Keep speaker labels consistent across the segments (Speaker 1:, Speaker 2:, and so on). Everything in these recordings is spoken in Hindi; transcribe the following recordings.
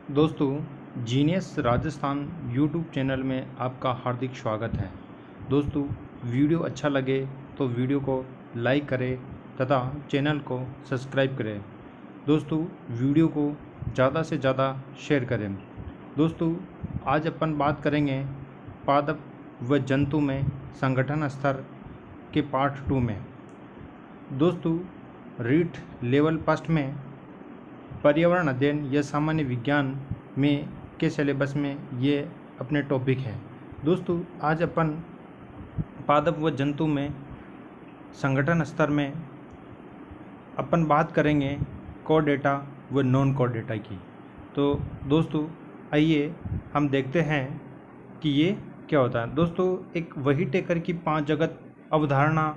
Speaker 1: दोस्तों जीनियस राजस्थान यूट्यूब चैनल में आपका हार्दिक स्वागत है। दोस्तों वीडियो अच्छा लगे तो वीडियो को लाइक करें तथा चैनल को सब्सक्राइब करें। दोस्तों वीडियो को ज़्यादा से ज़्यादा शेयर करें। दोस्तों आज अपन बात करेंगे पादप व जंतु में संगठन स्तर के पार्ट 2 में। दोस्तों रीट लेवल फर्स्ट में पर्यावरण अध्ययन या सामान्य विज्ञान में के सिलेबस में ये अपने टॉपिक है। दोस्तों आज अपन पादप व जंतु में संगठन स्तर में अपन बात करेंगे कोर डेटा व नॉन कोर डेटा की। तो दोस्तों आइए हम देखते हैं कि ये क्या होता है। दोस्तों एक वही टेकर की 5 जगत अवधारणा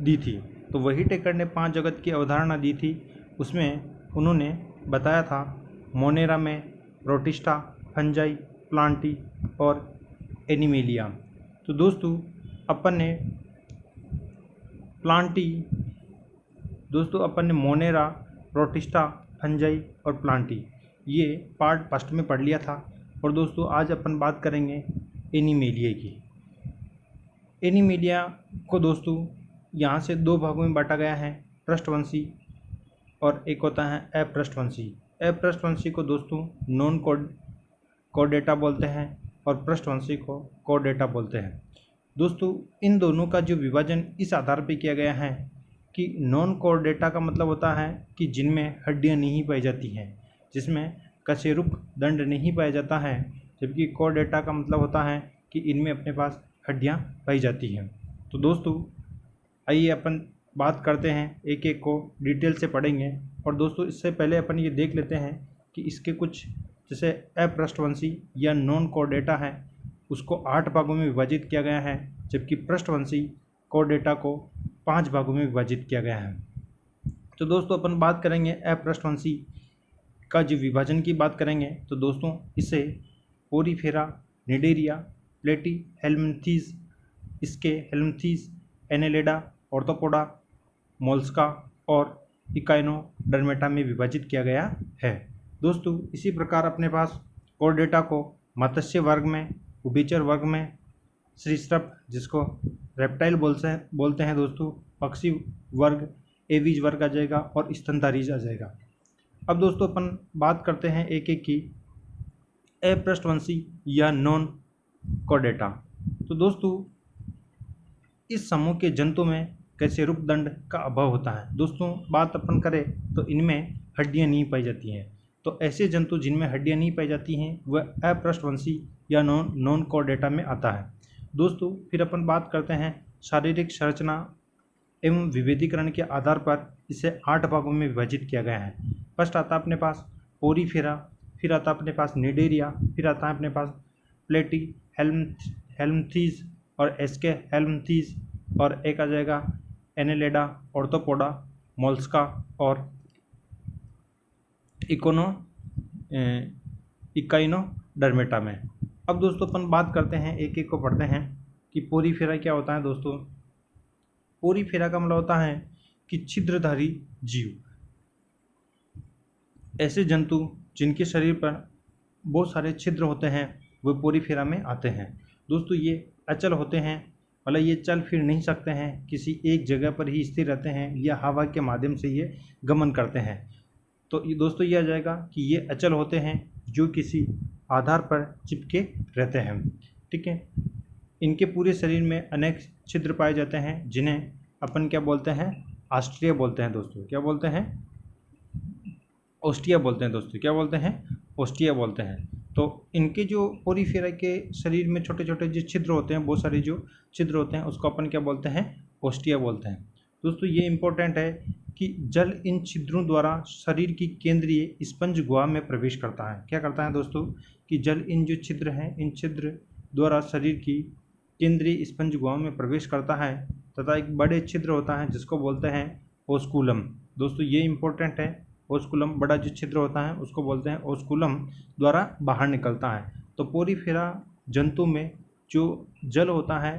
Speaker 1: दी थी। तो वही टेकर ने 5 जगत की अवधारणा दी थी। उसमें उन्होंने बताया था मोनेरा में प्रोटिस्टा, फंजाई, प्लांटी और एनिमेलिया। तो दोस्तों अपन ने मोनेरा, प्रोटिस्टा, फंजाई और प्लांटी ये पार्ट फर्स्ट में पढ़ लिया था। और दोस्तों आज अपन बात करेंगे एनिमेलिया की। एनिमेलिया को दोस्तों यहाँ से 2 भागों में बांटा गया है, पृष्ठवंशी और एक होता है अपृष्ठवंशी। अपृष्ठवंशी को दोस्तों नॉन कोर डेटा बोलते हैं और पृष्ठवंशी को कोर डेटा बोलते हैं। दोस्तों इन दोनों का जो विभाजन इस आधार पर किया गया है कि नॉन कोर डेटा का मतलब होता है कि जिनमें हड्डियां नहीं पाई जाती हैं, जिसमें कशेरुक दंड नहीं पाया जाता है, जबकि कोर डेटा का मतलब होता है कि इनमें अपने पास हड्डियां पाई जाती हैं। तो दोस्तों आइए अपन बात करते हैं, एक एक को डिटेल से पढ़ेंगे। और दोस्तों इससे पहले अपन ये देख लेते हैं कि इसके कुछ जैसे अपृष्ठवंशी या नॉन कोर डेटा है उसको 8 भागों में विभाजित किया गया है, जबकि पृष्ठवंशी कोर डेटा को 5 भागों में विभाजित किया गया है। तो दोस्तों अपन बात करेंगे अपृष्ठवंशी का जो विभाजन की बात करेंगे। तो दोस्तों इसे पोरीफेरा, निडेरिया, प्लेटी हेल्मिंथीज, इसके हेल्मिंथीज, एनेलिडा, ऑर्थोपोडा, मोल्स्का और इकाइनोडर्मेटा में विभाजित किया गया है। दोस्तों इसी प्रकार अपने पास कोर डेटा को मत्स्य वर्ग में, उभयचर वर्ग में, सरीसृप जिसको रेप्टाइल बोलते हैं दोस्तों, पक्षी वर्ग, एवीज वर्ग आ जाएगा और स्तनधारी आ जाएगा। अब दोस्तों अपन बात करते हैं एक एक की अपृष्ठवंशी या नॉन कोर डेटा। तो दोस्तों इस समूह के जंतु में कशेरुक दंड का अभाव होता है। दोस्तों बात अपन करें तो इनमें हड्डियां नहीं पाई जाती हैं। तो ऐसे जंतु जिनमें हड्डियां नहीं पाई जाती हैं वह अपृष्ठवंशी या नॉन कोर डेटा में आता है। दोस्तों फिर अपन बात करते हैं शारीरिक संरचना एवं विभेदीकरण के आधार पर इसे 8 भागों में विभाजित किया गया है। फर्स्ट आता है अपने पास पोरीफेरा, फिर आता है अपने पास निडेरिया, फिर आता है अपने पास प्लेटी हेल्मिंथीज और एस्के हेल्मिंथीज, और एक आ जाएगा एनेलिडा, ऑर्थोपोडा, मोल्स्का और इकाइनोडर्मेटा में। अब दोस्तों अपन बात करते हैं, एक एक को पढ़ते हैं कि पोरीफेरा क्या होता है। दोस्तों पोरीफेरा का मतलब होता है कि छिद्रधारी जीव, ऐसे जंतु जिनके शरीर पर बहुत सारे छिद्र होते हैं वे पोरीफेरा में आते हैं। दोस्तों ये अचल होते हैं, मतलब ये चल फिर नहीं सकते हैं, किसी एक जगह पर ही स्थिर रहते हैं या हवा के माध्यम से ये गमन करते हैं। तो दोस्तों ये आ जाएगा कि ये अचल होते हैं जो किसी आधार पर चिपके रहते हैं। ठीक है, इनके पूरे शरीर में अनेक छिद्र पाए जाते हैं जिन्हें अपन क्या बोलते हैं, ऑस्ट्रिया बोलते हैं। दोस्तों क्या बोलते हैं, ओस्टिया बोलते हैं। दोस्तों क्या बोलते हैं, ओस्टिया बोलते हैं। तो इनके जो पोरीफेरा के शरीर में छोटे छोटे जो छिद्र होते हैं, बहुत सारे जो छिद्र होते हैं, उसको अपन क्या बोलते हैं, ओस्टिया बोलते हैं। दोस्तों ये इम्पोर्टेंट है कि जल इन छिद्रों द्वारा शरीर की केंद्रीय स्पंज गुहा में प्रवेश करता है। क्या करता है दोस्तों कि जल इन जो छिद्र हैं, इन छिद्र द्वारा शरीर की केंद्रीय स्पंज गुहा में प्रवेश करता है तथा एक बड़े छिद्र होता है जिसको बोलते हैं ओस्कुलम। दोस्तों ये इम्पोर्टेंट है, ओस्कुलम बड़ा जो छिद्र होता है उसको बोलते हैं ओस्कुलम, द्वारा बाहर निकलता है। तो पोरीफेरा जंतु में जो जल होता है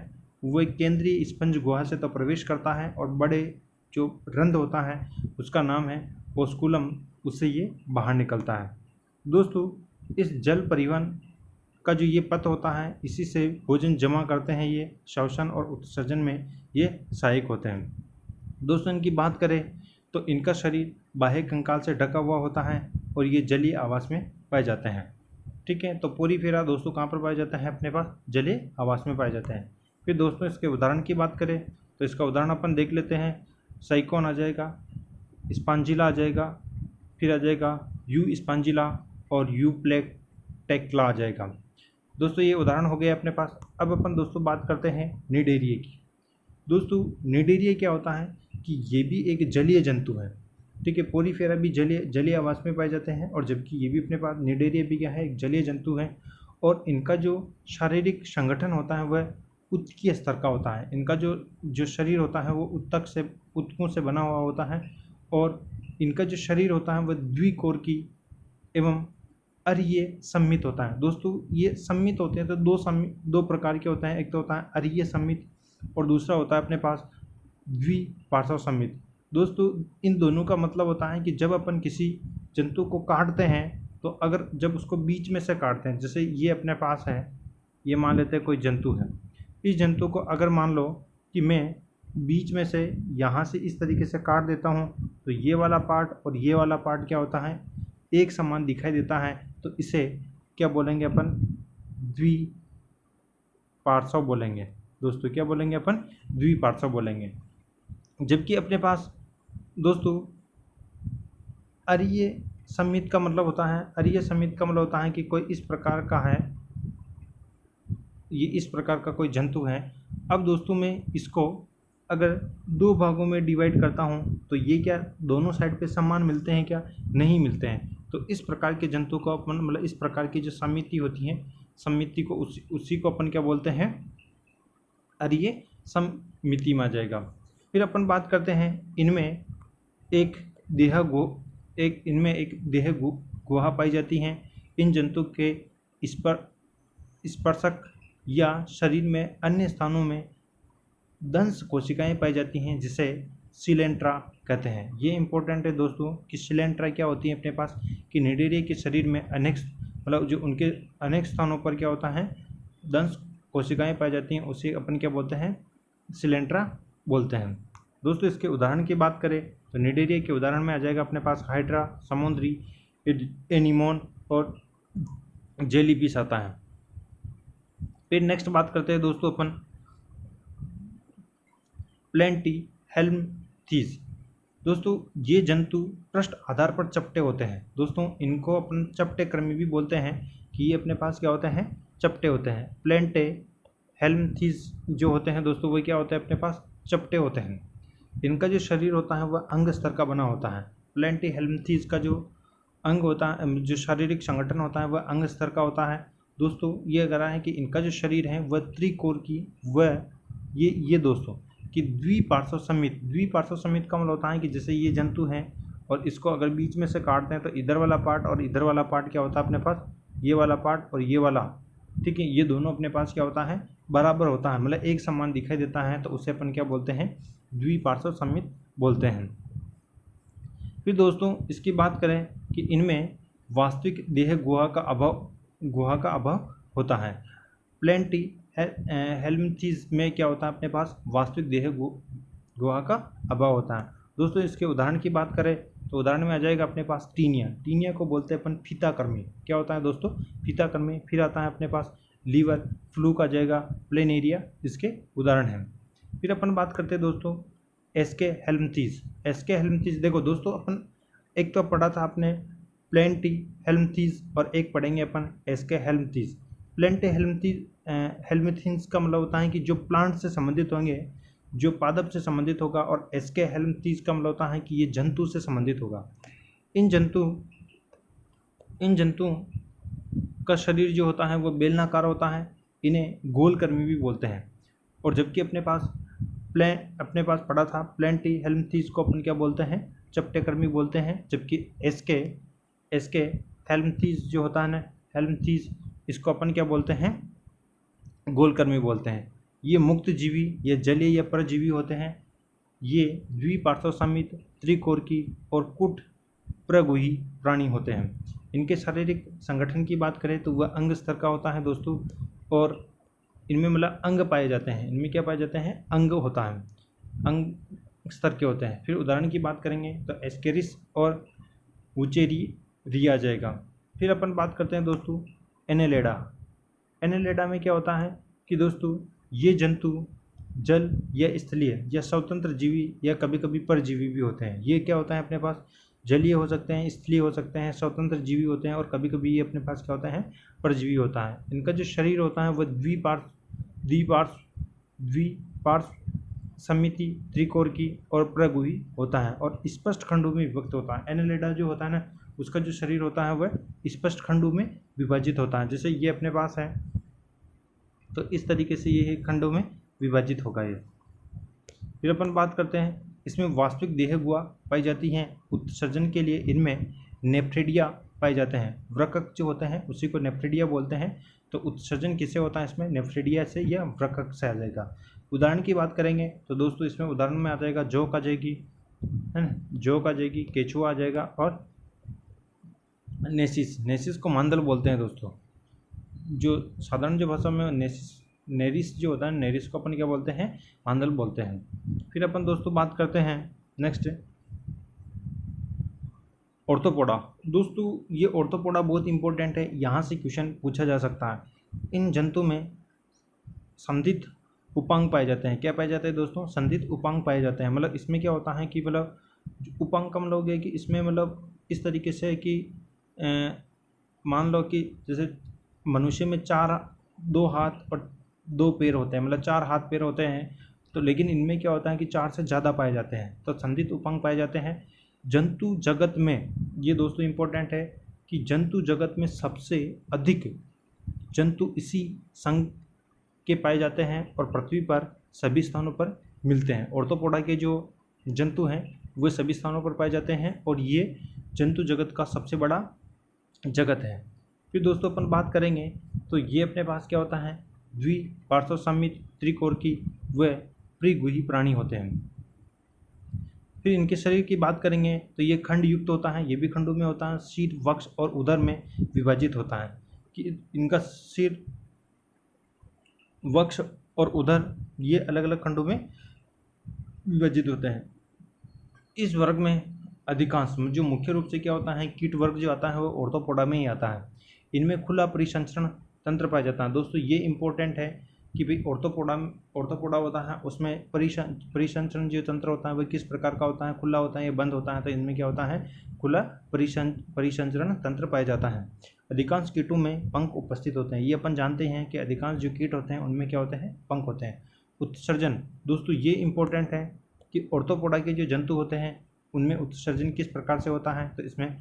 Speaker 1: वह केंद्रीय स्पंज गुहा से तो प्रवेश करता है और बड़े जो रंध्र होता है उसका नाम है ओस्कुलम, उससे ये बाहर निकलता है। दोस्तों इस जल परिवहन का जो ये पथ होता है, इसी से भोजन जमा करते हैं, ये श्वसन और उत्सर्जन में ये सहायक होते हैं। दोस्तों इनकी बात करें तो इनका शरीर बाह्य कंकाल से ढका हुआ होता है और ये जलीय आवास में पाए जाते हैं। ठीक है, तो पोरीफेरा दोस्तों कहाँ पर पाए जाते हैं? अपने पास जलीय आवास में पाए जाते हैं। फिर दोस्तों इसके उदाहरण की बात करें तो इसका उदाहरण अपन देख लेते हैं। साइकोन आ जाएगा, स्पांजिला आ जाएगा, फिर आ जाएगा यू स्पांजिला और यू टेक्ला आ जाएगा। दोस्तों ये उदाहरण हो गए अपने पास। अब अपन दोस्तों बात करते हैं निडेरिए की। दोस्तों निडेरिए क्या होता है कि ये भी एक जलीय जंतु है। ठीक है, पोरीफेरा भी जलीय आवास में पाए जाते हैं और जबकि ये भी अपने पास निडेरिए भी क्या है, एक जलीय जंतु है। और इनका जो शारीरिक संगठन होता है वह उत्तकीय स्तर का होता है। इनका जो शरीर होता है वो उत्तकों से बना हुआ होता है और इनका जो शरीर होता है वह द्विकोरकी एवं अरीय सम्मित होता है। दोस्तों ये सम्मित होते हैं तो दो प्रकार के होते हैं। एक तो होता है अरीय सम्मित और दूसरा होता है अपने पास द्विपार्श्व सम्मित। दोस्तों इन दोनों का मतलब होता है कि जब अपन किसी जंतु को काटते हैं तो अगर जब उसको बीच में से काटते हैं, जैसे ये अपने पास है, ये मान लेते हैं कोई जंतु है। इस जंतु को अगर मान लो कि मैं बीच में से यहाँ से इस तरीके से काट देता हूँ तो ये वाला पार्ट और ये वाला पार्ट क्या होता है, एक समान दिखाई देता है। तो इसे क्या बोलेंगे अपन? द्विपार्श्व बोलेंगे। दोस्तों क्या बोलेंगे अपन? द्विपार्श्व बोलेंगे। जबकि अपने पास दोस्तों अरीय सम्मित का मतलब होता है, अरीय सम्मित का मतलब होता है कि कोई इस प्रकार का है, ये इस प्रकार का कोई जंतु है। अब दोस्तों मैं इसको अगर दो भागों में डिवाइड करता हूँ तो ये क्या दोनों साइड पे समान मिलते हैं? क्या नहीं मिलते हैं। तो इस प्रकार के जंतु को अपन मतलब इस प्रकार की जो समिति होती है, समिति को उसी को अपन क्या बोलते हैं? अरीय समिति में आ जाएगा। फिर अपन बात करते हैं इनमें एक देह गुहा पाई जाती हैं। इन जंतु के स्पर्शक या शरीर में अन्य स्थानों में दंश कोशिकाएं पाई जाती हैं जिसे सिलेंट्रा कहते हैं। ये इंपॉर्टेंट है दोस्तों कि सिलेंट्रा क्या होती है अपने पास, कि निडेरिए के शरीर में अनेक मतलब जो उनके अनेक स्थानों पर क्या होता है, दंश कोशिकाएं पाई जाती हैं, उसे अपन क्या बोलते हैं? सिलेंट्रा बोलते हैं। दोस्तों इसके उदाहरण की बात करें तो निडेरिए के उदाहरण में आ जाएगा अपने पास हाइड्रा, समुद्री एनीमोन और जेलीफिश आता है। फिर नेक्स्ट बात करते हैं दोस्तों अपन प्लेंटीहेल्मिंथीज। दोस्तों ये जंतु पृष्ठ आधार पर चपटे होते हैं। दोस्तों इनको अपन चपटे कृमि भी बोलते हैं कि ये अपने पास क्या होते हैं? चपटे होते हैं। प्लेंटीहेल्मिंथीज जो होते हैं दोस्तों वो क्या होते हैं? अपने पास चपटे होते हैं। इनका जो शरीर होता है वह अंग स्तर का बना होता है। प्लेंटीहेल्मिंथीज का जो अंग होता है, जो शारीरिक संगठन होता है वह अंग स्तर का होता है। दोस्तों ये अगर है कि इनका जो शरीर है वह त्रिकोर की वह ये दोस्तों कि द्विपार्श्व सम्मित का मतलब होता है कि जैसे ये जंतु हैं और इसको अगर बीच में से काटते हैं तो इधर वाला पार्ट और इधर वाला पार्ट क्या होता है अपने पास? ये वाला पार्ट और ये वाला, ठीक है, ये दोनों अपने पास क्या होता है? बराबर होता है, मतलब एक समान दिखाई देता है। तो उसे अपन क्या बोलते हैं? द्विपार्श्व सम्मित बोलते हैं। फिर दोस्तों इसकी बात करें कि इनमें वास्तविक देह गुहा का अभाव होता है। प्लेंटीहेल्मिंथीज में क्या होता है अपने पास? वास्तविक देह गुहा का अभाव होता है। दोस्तों इसके उदाहरण की बात करें तो उदाहरण में आ जाएगा अपने पास टीनिया को बोलते हैं अपन फीताकृमि। क्या होता है दोस्तों? फीताकृमि। फिर आता है अपने पास लीवर, फ्लूक आ जाएगा, प्लेनेरिया इसके उदाहरण हैं। फिर अपन बात करते हैं दोस्तों एस्के हेल्मिंथीज। देखो दोस्तों अपन एक तो पढ़ा था आपने प्लेंटीहेल्मिंथीज और एक पढ़ेंगे अपन एस्के हेल्मिंथीज। प्लेंटीहेल्मिंथीज का मतलब होता है कि जो प्लांट से संबंधित होंगे, जो पादप से संबंधित होगा, और एस्के हेल्मिंथीज का मतलब होता है कि ये जंतु से संबंधित होगा। इन जंतु का शरीर जो होता है वो बेलनाकार होता है। इन्हें गोलकृमि भी बोलते हैं। और जबकि अपने पास पढ़ा था प्लेंटीहेल्मिंथीज को अपन क्या बोलते हैं? चपटेकृमि बोलते हैं। जबकि एस्के हेल्मिंथीज जो होता है ना, हेल्मिंथीज, इसको अपन क्या बोलते हैं? गोलकृमि बोलते हैं। ये मुक्त जीवी या जलीय या परजीवी होते हैं। ये द्विपार्श्व सम्मित, त्रिकोरकी और कुट प्रगुही प्राणी होते हैं। इनके शारीरिक संगठन की बात करें तो वह अंग स्तर का होता है दोस्तों, और इनमें मतलब अंग पाए जाते हैं। इनमें क्या पाए जाते हैं? अंग होता है, अंग स्तर के होते हैं। फिर उदाहरण की बात करेंगे तो एस्केरिस और वुचेरी आ जाएगा। फिर अपन बात करते हैं दोस्तों एनेलेडा। एनेलेडा में क्या होता है कि दोस्तों ये जंतु जल या स्थलीय या स्वतंत्र जीवी या कभी कभी परजीवी भी होते हैं। ये क्या होता है अपने पास? जलीय हो सकते हैं, स्थलीय हो सकते हैं, स्वतंत्र जीवी होते हैं, और कभी कभी ये अपने पास क्या होता है? परजीवी होता है। इनका जो शरीर होता है वह द्विपार्श्व समिति त्रिकोणीय और प्रगुही होता है और स्पष्ट खंडों में विभक्त होता है। एनेलिडा जो होता है ना, उसका जो शरीर होता है वह स्पष्ट खंडों में विभाजित होता है। जैसे ये अपने पास है तो इस तरीके से ये खंडों में विभाजित होगा ये। फिर अपन बात करते हैं, इसमें वास्तविक देह गुहा पाई जाती हैं। उत्सर्जन के लिए इनमें नेफ्रिडिया पाए जाते हैं। वृक्क जो होते हैं उसी को नेफ्रिडिया बोलते हैं। तो उत्सर्जन किससे होता है? इसमें नेफ्रिडिया से या वृक्क से आ जाएगा। उदाहरण की बात करेंगे तो दोस्तों इसमें उदाहरण में आ जाएगा जोंक आ जाएगी, है ना, जोंक आ जाएगी, केचुआ आ जाएगा और नेसिस को मांदल बोलते हैं दोस्तों। जो साधारण जो भाषा में नेरिस जो होता है, नेरिस को अपन क्या बोलते हैं? मांदल बोलते हैं। फिर अपन दोस्तों बात करते हैं नेक्स्ट ऑर्थोपोडा। दोस्तों ये ऑर्थोपोडा बहुत इंपॉर्टेंट है, यहाँ से क्वेश्चन पूछा जा सकता है। इन जंतु में संधित उपांग पाए जाते हैं। क्या पाए जाते हैं दोस्तों? संधित उपांग पाए जाते हैं। मतलब इसमें क्या होता है कि मतलब उपांग का मतलब है कि इसमें मतलब इस तरीके से है कि मान लो कि जैसे मनुष्य में 2 हाथ और 2 पैर होते हैं, मतलब 4 हाथ पैर होते हैं, तो लेकिन इनमें क्या होता है कि 4 से ज़्यादा पाए जाते हैं, तो संधित उपांग पाए जाते हैं। जंतु जगत में ये दोस्तों इम्पोर्टेंट है कि जंतु जगत में सबसे अधिक जंतु इसी संघ के पाए जाते हैं और पृथ्वी पर सभी स्थानों पर मिलते हैं। ऑर्थोपोडा के जो जंतु हैं वे सभी स्थानों पर पाए जाते हैं और ये जंतु जगत का सबसे बड़ा जगत है। फिर दोस्तों अपन बात करेंगे तो ये अपने पास क्या होता है? द्विपार्श्व समित त्रिकोणीय व त्रिगुही प्राणी होते हैं। फिर इनके शरीर की बात करेंगे तो ये खंड युक्त होता है, ये भी खंडों में होता है। शीर, वक्ष और उदर में विभाजित होता है कि इनका सिर, वक्ष और उदर ये अलग अलग खंडों में विभाजित होते हैं। इस वर्ग में अधिकांश जो मुख्य रूप से क्या होता है कीट वर्ग जो आता है वो ऑर्थोपोडा में ही आता है। इनमें खुला परिसंचरण तंत्र पाया जाता है। दोस्तों ये इंपॉर्टेंट है कि भाई ऑर्थोपोडा होता है उसमें परिसंचरण जो तंत्र होता है वह किस प्रकार का होता है? खुला होता है या बंद होता है? तो इनमें क्या होता है? खुला परिसंचरण तंत्र पाया जाता है। अधिकांश कीटों में पंख उपस्थित होते हैं। ये अपन जानते हैं कि अधिकांश जो कीट होते हैं उनमें क्या होते हैं? पंख होते हैं। उत्सर्जन दोस्तों ये इंपॉर्टेंट है कि ऑर्थोपोडा के जो जंतु होते हैं उनमें उत्सर्जन किस प्रकार से होता है? तो इसमें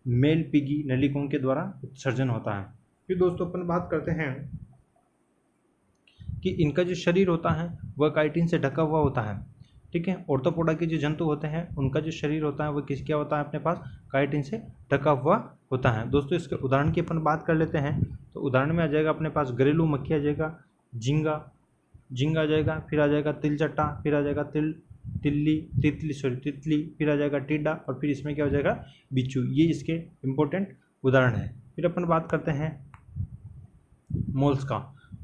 Speaker 1: मेल पिगी नलिकाओं के द्वारा उत्सर्जन होता है। फिर दोस्तों अपन बात करते हैं कि इनका जो शरीर होता है वह काइटिन से ढका हुआ होता है। ठीक है, ऑर्थोपोडा के जो जंतु होते हैं उनका जो शरीर होता है वह क्या होता है अपने पास? काइटिन से ढका हुआ होता है। दोस्तों इसके उदाहरण की अपन बात कर लेते हैं तो उदाहरण में आ जाएगा अपने पास घरेलू मक्खी आ जाएगा, झींगा आ जाएगा, फिर आ जाएगा तिलचट्टा, फिर आ जाएगा तितली, फिर आ जाएगा टिड्डा और फिर इसमें क्या हो जाएगा? बिच्छू। ये इसके इम्पोर्टेंट उदाहरण है। फिर अपन बात करते हैं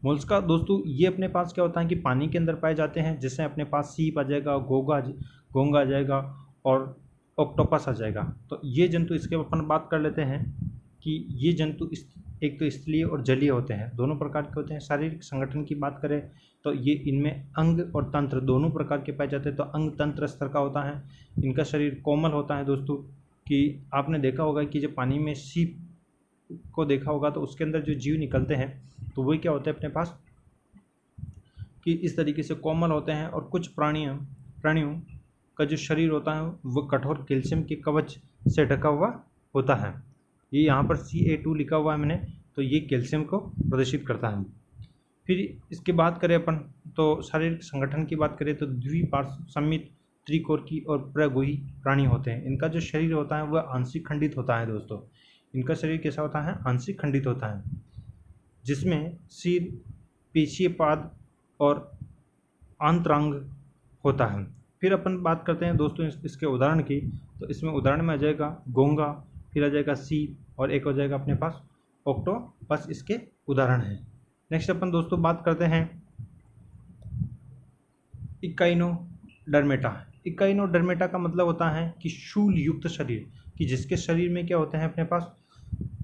Speaker 1: मोलस्का दोस्तों ये अपने पास क्या होता है कि पानी के अंदर पाए जाते हैं। जैसे अपने पास सीप आ जाएगा, घोंगा आ जाएगा और ऑक्टोपस आ जाएगा। तो ये जंतु इसके अपन बात कर लेते हैं कि ये जंतु एक तो स्थलीय और जलीय होते हैं, दोनों प्रकार के होते हैं। शारीरिक संगठन की बात करें तो ये इनमें अंग और तंत्र दोनों प्रकार के पाए जाते हैं। तो अंग तंत्र स्तर का होता है। इनका शरीर कोमल होता है दोस्तों, कि आपने देखा होगा कि जब पानी में सीप को देखा होगा तो उसके अंदर जो जीव निकलते हैं तो वही क्या होता है अपने पास कि इस तरीके से कोमल होते हैं। और कुछ प्राणियों का जो शरीर होता है वह कठोर कैल्शियम के कवच से ढका हुआ होता है। ये यहाँ पर Ca2 लिखा हुआ है मैंने, तो ये कैल्शियम को प्रदर्शित करता है। फिर इसकी बात करें अपन तो शारीरिक संगठन की बात करें तो द्विपार्श्व समित त्रिकोणीय और प्रगुही प्राणी होते हैं। इनका जो शरीर होता है वह आंशिक खंडित होता है दोस्तों। इनका शरीर कैसा होता है? आंशिक खंडित होता है, जिसमें सिर, पेशीपाद और आंतरांग होता है। फिर अपन बात करते हैं दोस्तों इसके उदाहरण की, तो इसमें उदाहरण में आ जाएगा घोंगा, फिर आ जाएगा सीप, और एक हो जाएगा अपने पास ऑक्टोपस इसके उदाहरण हैं। नेक्स्ट अपन दोस्तों बात करते हैं इकाइनोडर्मेटा। इकाइनोडर्मेटा का मतलब होता है कि शूल युक्त शरीर, कि जिसके शरीर में क्या होते हैं अपने पास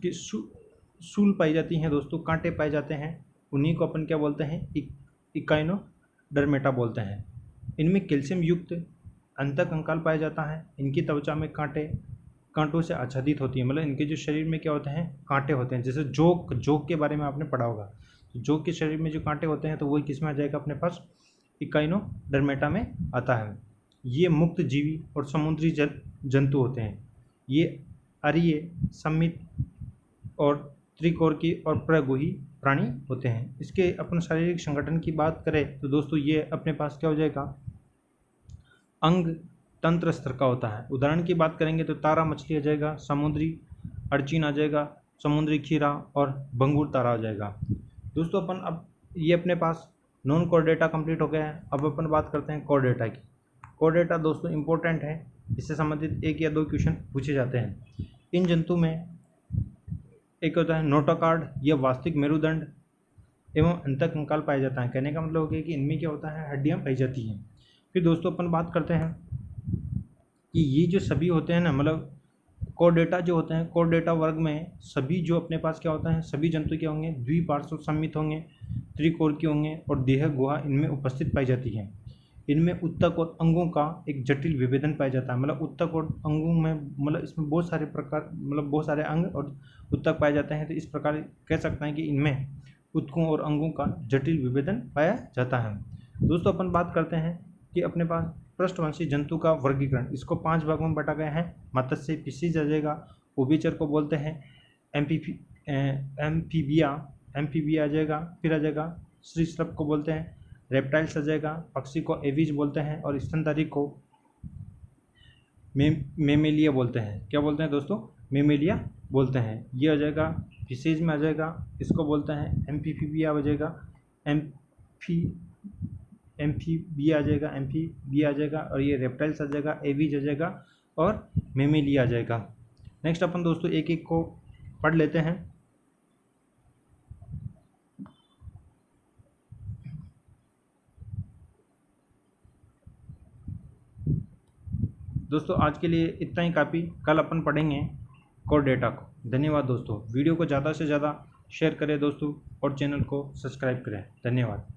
Speaker 1: कि शूल पाई जाती हैं दोस्तों, कांटे पाए जाते हैं, उन्हीं को अपन क्या बोलते हैं इकाइनोडर्मेटा बोलते हैं। इनमें कैल्शियम युक्त अंतकंकाल पाया जाता है। इनकी त्वचा में कांटों से आच्छादित होती है, मतलब इनके जो शरीर में क्या होते हैं कांटे होते हैं। जैसे जोक के बारे में आपने पढ़ा होगा, जोक के शरीर में जो कांटे होते हैं तो वही किस में आ जाएगा अपने पास इकाइनोडर्मेटा में आता है। ये मुक्त जीवी और समुद्री जंतु होते हैं। ये अरीय, सम्मित और त्रिकोरकी और प्रगुही प्राणी होते हैं। इसके अपन शारीरिक संगठन की बात करें तो दोस्तों ये अपने पास क्या हो जाएगा अंग तंत्र स्तर का होता है। उदाहरण की बात करेंगे तो तारा मछली आ जाएगा, समुद्री अर्चिन आ जाएगा, समुद्री खीरा और बंगूर तारा आ जाएगा। दोस्तों अपन अब ये अपने पास नॉन कोर कंप्लीट हो गया है। अब अपन बात करते हैं कोर की। कोर दोस्तों इंपॉर्टेंट है, इससे संबंधित 1 या 2 क्वेश्चन पूछे जाते हैं। इन जंतु में एक होता है नोटोकॉर्ड, यह वास्तविक मेरुदंड एवं अंतकंकाल पाया जाता है। कहने का मतलब हो गया कि इनमें क्या होता है हड्डियां पाई जाती हैं। फिर दोस्तों अपन बात करते हैं कि ये जो सभी होते हैं ना, मतलब कोर जो होते हैं, कोर वर्ग में सभी जो अपने पास क्या होता है सभी जंतु क्या होंगे द्विपार्श्व सम्मित होंगे, त्रिकोरकी होंगे और देह गुहा इनमें उपस्थित पाई जाती है। इनमें उत्तक और अंगों का एक जटिल विभेदन पाया जाता है। मतलब उत्तक और अंगों में मतलब इसमें बहुत सारे प्रकार मतलब बहुत सारे अंग और उत्तक पाए जाते हैं। तो इस प्रकार कह सकते हैं कि इनमें उत्तकों और अंगों का जटिल विभेदन पाया जाता है। दोस्तों अपन बात करते हैं कि अपने पास पृष्ठवंशी जंतु का वर्गीकरण, इसको 5 भागों में बांटा गया है। मत्स्य फिशिज आ जाएगा, उभयचर को बोलते हैं एम्फीबिया आ जाएगा। फिर आ जाएगा सरीसृप को बोलते हैं रेप्टाइल्स आ जाएगा, पक्षी को एविज बोलते हैं और स्तनधारी को मेमेलिया बोलते हैं। क्या बोलते हैं दोस्तों मेमेलिया बोलते हैं। ये आ जाएगा फिशिज में आ जाएगा, इसको बोलते हैं एम्फीबिया आ जाएगा, एम्फीबिया आ जाएगा और ये रेप्टाइल्स आ जाएगा, एविज आ जाएगा और मेमेलिया आ जाएगा। नेक्स्ट अपन दोस्तों एक एक को पढ़ लेते हैं। दोस्तों आज के लिए इतना ही काफ़ी, कल अपन पढ़ेंगे कोर को। धन्यवाद दोस्तों। वीडियो को ज़्यादा से ज़्यादा शेयर करें दोस्तों और चैनल को सब्सक्राइब करें। धन्यवाद।